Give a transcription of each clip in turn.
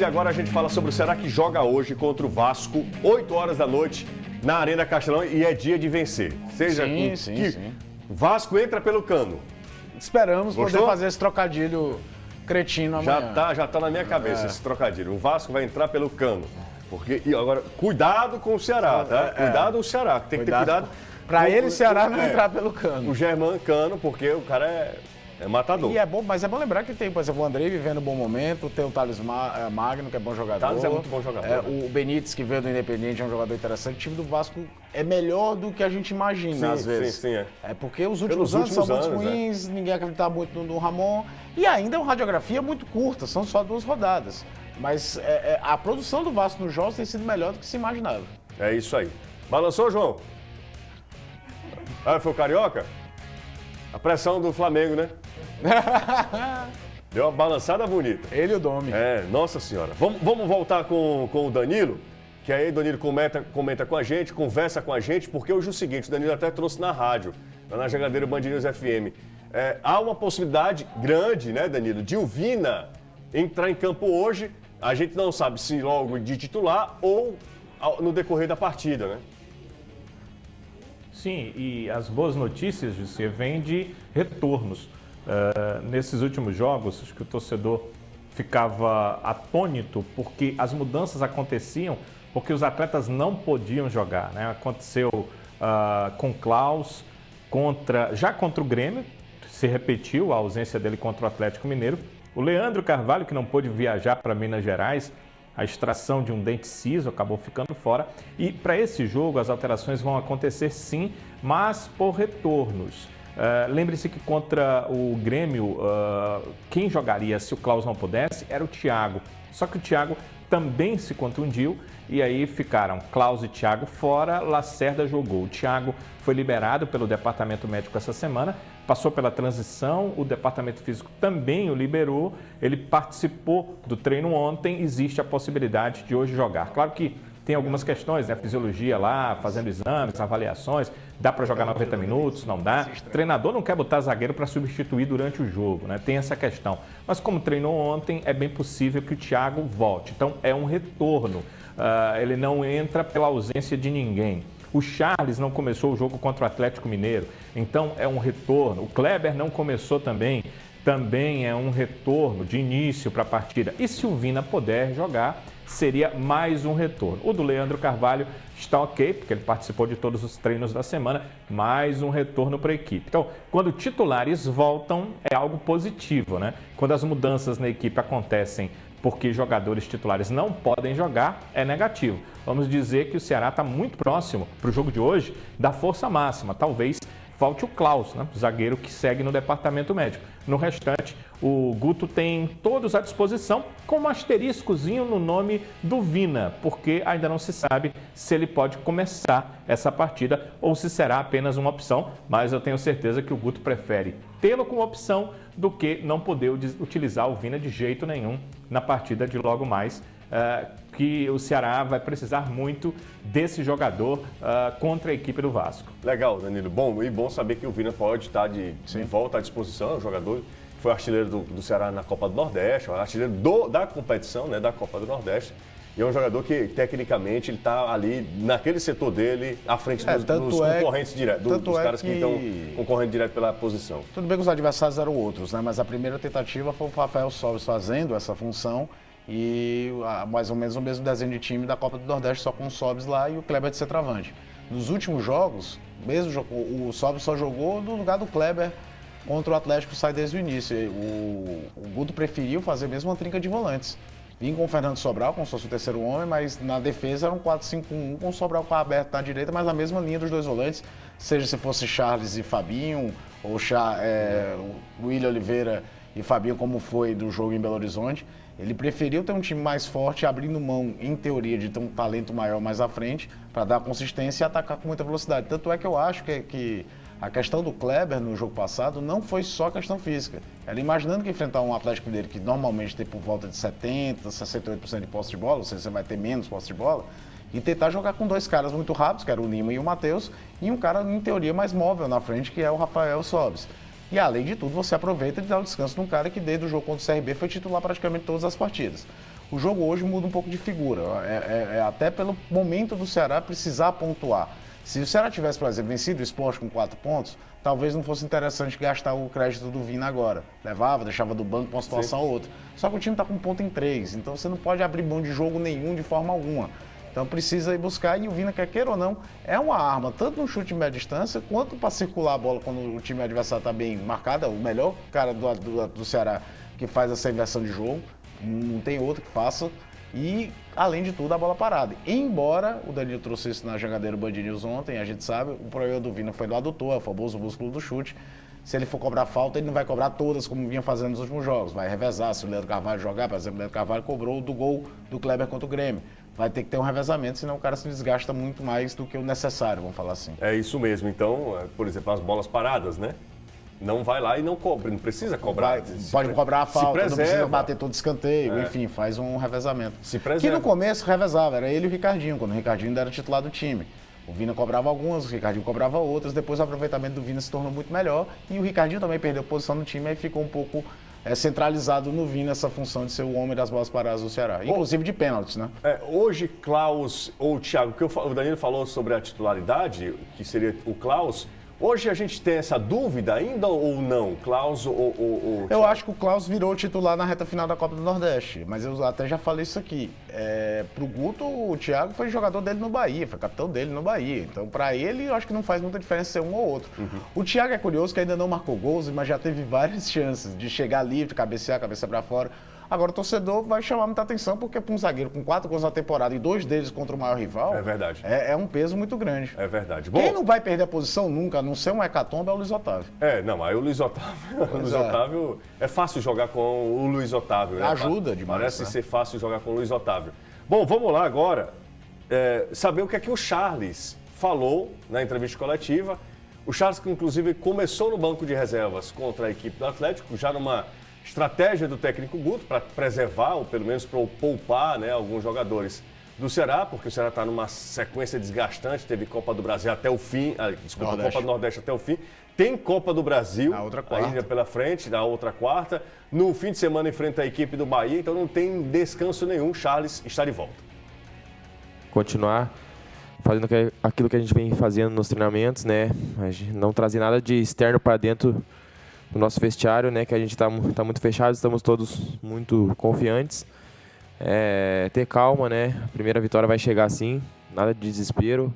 E agora a gente fala sobre o Ceará que joga hoje contra o Vasco, 8 horas da noite, na Arena Castelão, e é dia de vencer. Seja Sim. Vasco entra pelo cano. Esperamos Gostou? poder fazer esse trocadilho cretino amanhã. Já tá na minha cabeça esse trocadilho. O Vasco vai entrar pelo cano. E agora, cuidado com o Ceará, tá? Cuidado com o Ceará, tem que ter cuidado. Pra ele, o Ceará não entrar pelo cano. O Germán Cano, porque o cara é matador. E mas é bom lembrar que tem, por exemplo, o Andrei vivendo um bom momento, tem o Thales Magno, que é bom jogador. Thales é muito bom jogador. O Benítez, que veio do Independiente, é um jogador interessante. O time do Vasco é melhor do que a gente imagina, às vezes. Sim. É porque os últimos anos são muito ruins, ninguém acreditava muito no Ramon. E ainda é uma radiografia muito curta, são só 2 rodadas. Mas a produção do Vasco nos jogos tem sido melhor do que se imaginava. É isso aí. Balançou, João? Foi o Carioca? A pressão do Flamengo, né? Deu uma balançada bonita. Ele e o Domi. Nossa senhora. Vamos voltar com o Danilo, que aí o Danilo comenta com a gente, conversa com a gente, porque hoje é o seguinte, o Danilo até trouxe na rádio, lá na Jangadeiro Band News FM. Há uma possibilidade grande, né, Danilo, de o Vina entrar em campo hoje. A gente não sabe se logo de titular ou no decorrer da partida, né? Sim, e as boas notícias, José, vêm de retornos. Nesses últimos jogos, acho que o torcedor ficava atônito porque as mudanças aconteciam porque os atletas não podiam jogar, né? Aconteceu com Klaus, já contra o Grêmio, se repetiu a ausência dele contra o Atlético Mineiro. O Leandro Carvalho, que não pôde viajar para Minas Gerais, a extração de um dente ciso acabou ficando fora. E para esse jogo as alterações vão acontecer sim, mas por retornos. Lembre-se que contra o Grêmio, quem jogaria se o Klaus não pudesse era o Thiago. Só que o Thiago também se contundiu e aí ficaram Klaus e Thiago fora, Lacerda jogou. O Thiago foi liberado pelo departamento médico essa semana, passou pela transição, o departamento físico também o liberou, ele participou do treino ontem, existe a possibilidade de hoje jogar. Claro que tem algumas questões, né? Fisiologia lá, fazendo exames, avaliações, dá para jogar 90 minutos, não dá. O treinador não quer botar zagueiro para substituir durante o jogo, né? Tem essa questão. Mas como treinou ontem, é bem possível que o Thiago volte. Então é um retorno, ele não entra pela ausência de ninguém. O Charles não começou o jogo contra o Atlético Mineiro, então é um retorno. O Kleber não começou também é um retorno de início para a partida. E se o Vina puder jogar, seria mais um retorno. O do Leandro Carvalho está ok, porque ele participou de todos os treinos da semana, mais um retorno para a equipe. Então, quando titulares voltam, é algo positivo, né? Quando as mudanças na equipe acontecem porque jogadores titulares não podem jogar, é negativo. Vamos dizer que o Ceará está muito próximo para o jogo de hoje da força máxima. Talvez falte o Klaus, né? O zagueiro que segue no departamento médico. No restante, o Guto tem todos à disposição, com um asteriscozinho no nome do Vina, porque ainda não se sabe se ele pode começar essa partida ou se será apenas uma opção, mas eu tenho certeza que o Guto prefere tê-lo como opção do que não poder utilizar o Vina de jeito nenhum na partida de logo mais, que o Ceará vai precisar muito desse jogador contra a equipe do Vasco. Legal, Danilo. Bom saber que o Vina pode estar de volta à disposição. É um jogador que foi artilheiro do Ceará na Copa do Nordeste, artilheiro da competição, né, da Copa do Nordeste. E é um jogador que, tecnicamente, ele está ali, naquele setor dele, à frente dos concorrentes diretos, dos caras que estão concorrendo direto pela posição. Tudo bem que os adversários eram outros, né? Mas a primeira tentativa foi o Rafael Sobres fazendo essa função e mais ou menos o mesmo desenho de time da Copa do Nordeste, só com o Sobres lá e o Kleber de centroavante. Nos últimos jogos, o Sobres só jogou no lugar do Kleber contra o Atlético, sai desde o início. O Guto preferiu fazer mesmo uma trinca de volantes. Vim com o Fernando Sobral, como se fosse o terceiro homem, mas na defesa era um 4-5-1, com o Sobral aberto na direita, mas na mesma linha dos 2 volantes, seja se fosse Charles e Fabinho, ou William Oliveira e Fabinho, como foi do jogo em Belo Horizonte. Ele preferiu ter um time mais forte, abrindo mão, em teoria, de ter um talento maior mais à frente, para dar consistência e atacar com muita velocidade. Tanto é que eu acho que a questão do Kleber no jogo passado não foi só questão física. Ela imaginando que enfrentar um Atlético Mineiro que normalmente tem por volta de 70%, 68% de posse de bola, ou seja, você vai ter menos posse de bola, e tentar jogar com 2 caras muito rápidos, que era o Lima e o Matheus, e um cara, em teoria, mais móvel na frente, que é o Rafael Sobres. E, além de tudo, você aproveita de dar o descanso num cara que, desde o jogo contra o CRB, foi titular praticamente todas as partidas. O jogo hoje muda um pouco de figura, até pelo momento do Ceará precisar pontuar. Se o Ceará tivesse, por exemplo, vencido o Sport com 4 pontos, talvez não fosse interessante gastar o crédito do Vina agora. Levava, deixava do banco para uma situação ou outra. Só que o time está com 1 ponto em 3, então você não pode abrir mão de jogo nenhum de forma alguma. Então precisa ir buscar, e o Vina, quer queira ou não, é uma arma, tanto no chute de média distância, quanto para circular a bola quando o time adversário está bem marcado. O melhor cara do Ceará que faz essa inversão de jogo, não tem outro que faça. E, além de tudo, a bola parada. Embora o Danilo trouxe isso na jogadeira Band News ontem, a gente sabe, o problema do Vina foi do adutor, o famoso músculo do chute. Se ele for cobrar falta, ele não vai cobrar todas como vinha fazendo nos últimos jogos. Vai revezar, se o Leandro Carvalho jogar, por exemplo, o Leandro Carvalho cobrou do gol do Kleber contra o Grêmio. Vai ter que ter um revezamento, senão o cara se desgasta muito mais do que o necessário, vamos falar assim. É isso mesmo. Então, por exemplo, as bolas paradas, né? Não vai lá e não cobra, não precisa cobrar. Pode cobrar a falta, não precisa bater todo escanteio, É. enfim, faz um revezamento. Se preserva. Que no começo revezava, era ele e o Ricardinho, quando o Ricardinho ainda era titular do time. O Vina cobrava algumas, o Ricardinho cobrava outras, depois o aproveitamento do Vina se tornou muito melhor e o Ricardinho também perdeu posição no time, aí ficou um pouco centralizado no Vina essa função de ser o homem das bolas paradas do Ceará, inclusive de pênaltis, né? Hoje, Klaus ou Thiago, o Danilo falou sobre a titularidade, que seria o Klaus. Hoje a gente tem essa dúvida ainda ou não? Klaus ou Eu Thiago? acho que o Klaus virou titular na reta final da Copa do Nordeste, mas eu até já falei isso aqui. Pro Guto, o Thiago foi jogador dele no Bahia, foi capitão dele no Bahia. Então, para ele, eu acho que não faz muita diferença ser um ou outro. O Thiago é curioso que ainda não marcou gols, mas já teve várias chances de chegar livre, cabecear, cabeça para fora. Agora, o torcedor vai chamar muita atenção, porque para um zagueiro com 4 gols na temporada e 2 deles contra o maior rival, É verdade. É um peso muito grande. É verdade. Quem não vai perder a posição nunca, a não ser um hecatombe, é o Luiz Otávio. Não, aí o Luiz Otávio, é fácil jogar com o Luiz Otávio, né? Ajuda demais, Parece né? ser fácil jogar com o Luiz Otávio. Bom, vamos lá agora saber o que é que o Charles falou na entrevista coletiva. O Charles, que inclusive começou no banco de reservas contra a equipe do Atlético, já numa estratégia do técnico Guto para preservar, ou pelo menos para poupar, né, alguns jogadores do Ceará, porque o Ceará está numa sequência desgastante, teve Copa do Brasil até o fim, Copa do Nordeste até o fim, tem Copa do Brasil Na outra quarta. ainda pela frente, na outra quarta, no fim de semana enfrenta a equipe do Bahia, então não tem descanso nenhum, Charles está de volta. Continuar fazendo aquilo que a gente vem fazendo nos treinamentos, né? A gente não trazer nada de externo para dentro do nosso vestiário, né? Que a gente está muito fechado, estamos todos muito confiantes. Ter calma, né? A primeira vitória vai chegar assim, nada de desespero.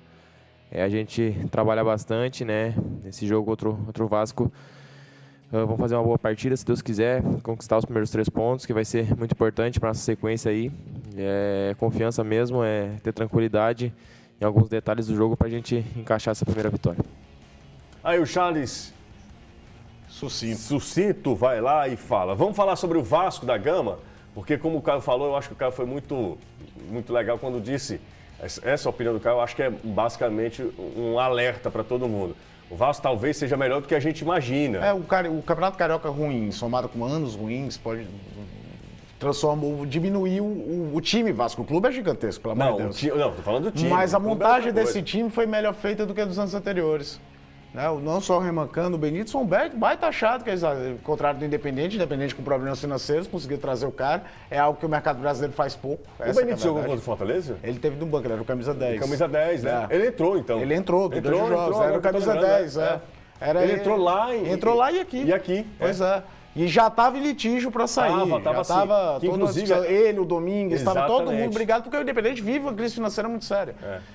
A gente trabalhar bastante, né? Nesse jogo contra o Vasco. Vamos fazer uma boa partida, se Deus quiser, conquistar os primeiros 3 pontos, que vai ser muito importante para nossa sequência aí. Confiança mesmo, ter tranquilidade em alguns detalhes do jogo para a gente encaixar essa primeira vitória. Aí o Charles Sucinto. vai lá e fala. Vamos falar sobre o Vasco da Gama, porque como o Caio falou, eu acho que o Caio foi muito, muito legal quando disse, essa opinião do Caio, eu acho que é basicamente um alerta para todo mundo. O Vasco talvez seja melhor do que a gente imagina. O Campeonato Carioca ruim, somado com anos ruins, pode diminuir o time Vasco. O clube é gigantesco, pelo amor de Deus. Não, tô falando do time. Mas a O clube é montagem outra desse coisa. time foi melhor feita do que a dos anos anteriores. Né? Não só o Remancano, o Benítez foi um baita achado, que eles contrário do Independente com problemas financeiros, conseguiu trazer o cara. É algo que o mercado brasileiro faz pouco. O Benítez jogou contra o Fortaleza? Ele teve no banco, ele era o camisa 10. Camisa 10, né? É. Ele entrou, então. Ele entrou, do dois jogos, era agora o que eu tô camisa lembrando, 10. né? Era Ele entrou lá e aqui. E aqui. Pois é. E já estava em litígio para sair. Tava já estava assim. Que, inclusive, ele, o Domingues, estava todo Exatamente. mundo brigado, porque o Independente vive uma crise financeira muito séria.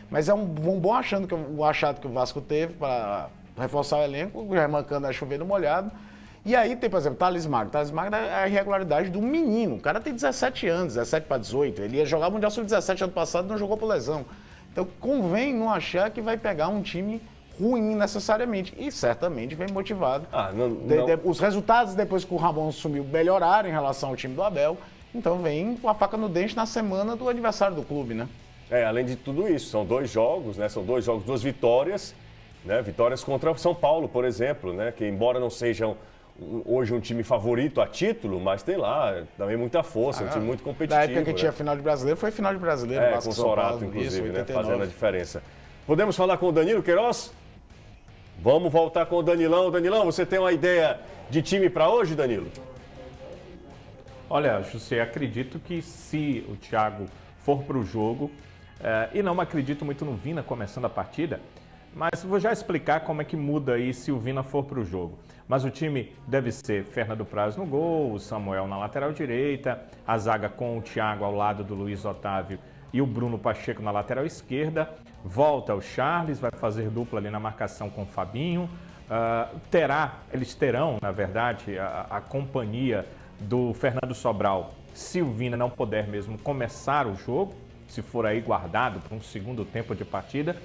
Mas é um bom achado que o Vasco teve para reforçar o elenco, o Remancano é chover no molhado. E aí tem, por exemplo, Thales Magno. Thales Magno é a irregularidade do menino. O cara tem 17 anos, 17 para 18. Ele ia jogar o Mundial Sub-17 ano passado e não jogou por lesão. Então convém não achar que vai pegar um time ruim necessariamente. E certamente vem motivado. Os resultados depois que o Ramon sumiu melhoraram em relação ao time do Abel. Então vem com a faca no dente na semana do aniversário do clube, né? Além de tudo isso, são 2 jogos, né? São 2 jogos, 2 vitórias, né? Vitórias contra o São Paulo, por exemplo, né? Que embora não sejam hoje um time favorito a título, mas tem lá também muita força, um time muito competitivo. Na época que né? tinha final de brasileiro, foi final de brasileiro. Com Vasco o São Sorato, Paulo, inclusive, isso, né? 89. Fazendo a diferença. Podemos falar com o Danilo Queiroz? Vamos voltar com o Danilão. Danilão, você tem uma ideia de time para hoje, Danilo? Olha, José, acredito que se o Thiago for para o jogo, e não acredito muito no Vina começando a partida, mas vou já explicar como é que muda aí se o Vina for para o jogo. Mas o time deve ser Fernando Praz no gol, o Samuel na lateral direita, a zaga com o Thiago ao lado do Luiz Otávio e o Bruno Pacheco na lateral esquerda. Volta o Charles, vai fazer dupla ali na marcação com o Fabinho. Eles terão, na verdade, a companhia do Fernando Sobral, se o Vina não puder mesmo começar o jogo, se for aí guardado para um segundo tempo de partida.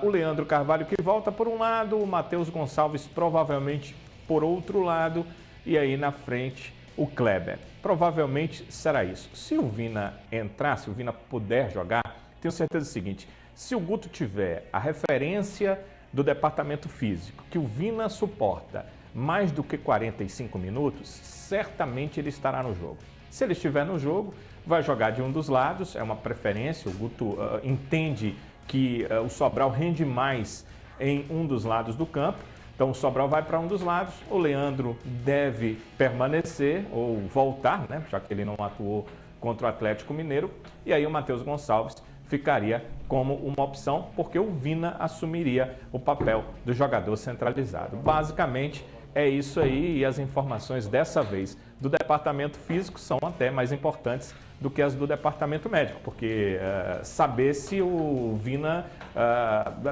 O Leandro Carvalho que volta por um lado, o Matheus Gonçalves provavelmente por outro lado, e aí na frente o Kleber. Provavelmente será isso. Se o Vina entrar, se o Vina puder jogar, tenho certeza do seguinte: se o Guto tiver a referência do departamento físico, que o Vina suporta mais do que 45 minutos, certamente ele estará no jogo. Se ele estiver no jogo, vai jogar de um dos lados, é uma preferência, o Guto entende que o Sobral rende mais em um dos lados do campo, então o Sobral vai para um dos lados, o Leandro deve permanecer ou voltar, né, já que ele não atuou contra o Atlético Mineiro, e aí o Matheus Gonçalves ficaria como uma opção, porque o Vina assumiria o papel do jogador centralizado. Basicamente é isso aí, e as informações dessa vez do departamento físico são até mais importantes do que as do departamento médico, porque saber se o Vina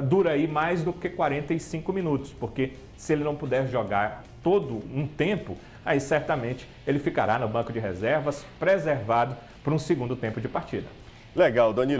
dura aí mais do que 45 minutos, porque se ele não puder jogar todo um tempo, aí certamente ele ficará no banco de reservas, preservado para um segundo tempo de partida. Legal, Danilo.